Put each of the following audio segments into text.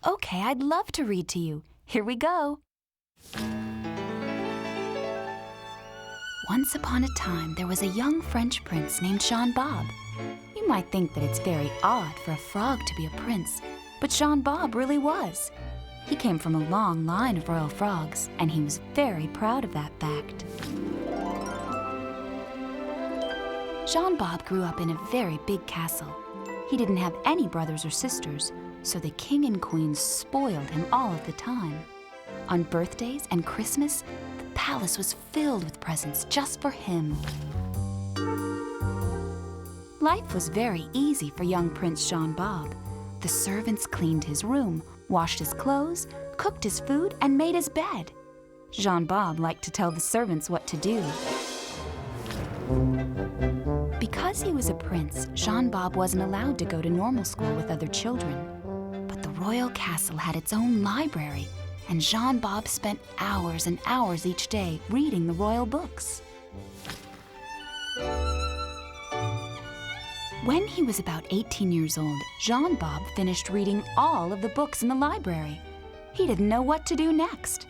Okay, I'd love to read to you. Here we go. Once upon a time, there was a young French prince named Jean Bob. You might think that it's very odd for a frog to be a prince, but Jean Bob really was. He came from a long line of royal frogs, and he was very proud of that fact. Jean Bob grew up in a very big castle. He didn't have any brothers or sisters, so the king and queen spoiled him all of the time. On birthdays and Christmas, the palace was filled with presents just for him. Life was very easy for young Prince Jean Bob. The servants cleaned his room, washed his clothes, cooked his food, and made his bed. Jean Bob liked to tell the servants what to do. Because he was a prince, Jean Bob wasn't allowed to go to normal school with other children. But the royal castle had its own library, and Jean Bob spent hours and hours each day reading the royal books. When he was about 18 years old, Jean Bob finished reading all of the books in the library. He didn't know what to do next.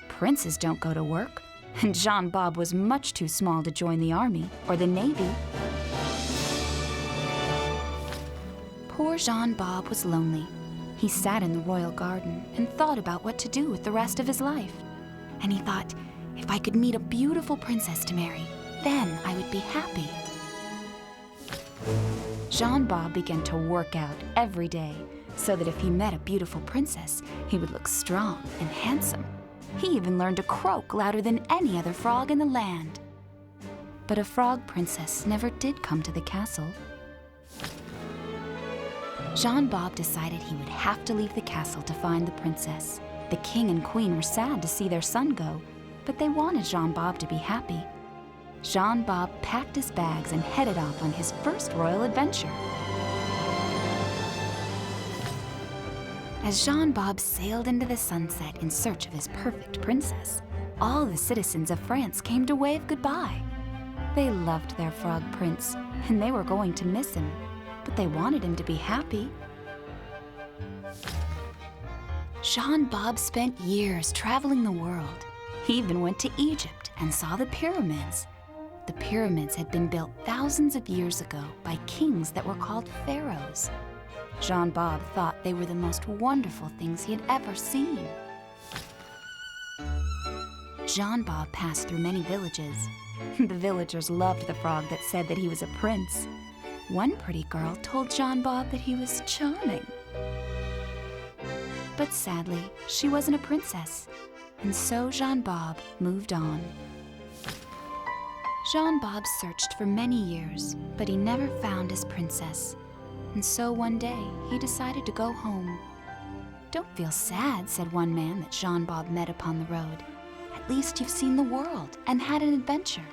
Princes don't go to work, and Jean Bob was much too small to join the army or the navy. Poor Jean Bob was lonely. He sat in the royal garden and thought about what to do with the rest of his life. And he thought, if I could meet a beautiful princess to marry, then I would be happy. Jean Bob began to work out every day so that if he met a beautiful princess, he would look strong and handsome. He even learned to croak louder than any other frog in the land. But a frog princess never did come to the castle. Jean Bob decided he would have to leave the castle to find the princess. The king and queen were sad to see their son go, but they wanted Jean Bob to be happy. Jean Bob packed his bags and headed off on his first royal adventure. As Jean Bob sailed into the sunset in search of his perfect princess, all the citizens of France came to wave goodbye. They loved their frog prince, and they were going to miss him, but they wanted him to be happy. Jean Bob spent years traveling the world. He even went to Egypt and saw the pyramids. The pyramids had been built thousands of years ago by kings that were called pharaohs. Jean Bob thought they were the most wonderful things he had ever seen. Jean Bob passed through many villages. The villagers loved the frog that said that he was a prince. One pretty girl told Jean Bob that he was charming. But sadly, she wasn't a princess, and so Jean Bob moved on. Jean Bob searched for many years, but he never found his princess. And so one day, he decided to go home. "Don't feel sad," said one man that Jean Bob met upon the road. "At least you've seen the world and had an adventure."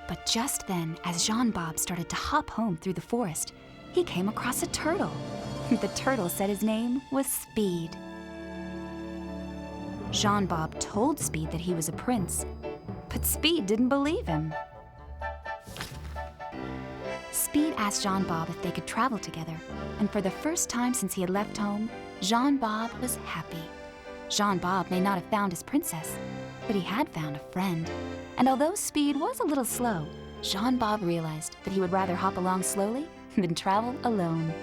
But just then, as Jean Bob started to hop home through the forest, he came across a turtle. The turtle said his name was Speed. Jean Bob told Speed that he was a prince, but Speed didn't believe him. Speed asked Jean Bob if they could travel together, and for the first time since he had left home, Jean Bob was happy. Jean Bob may not have found his princess, but he had found a friend. And although Speed was a little slow, Jean Bob realized that he would rather hop along slowly than travel alone.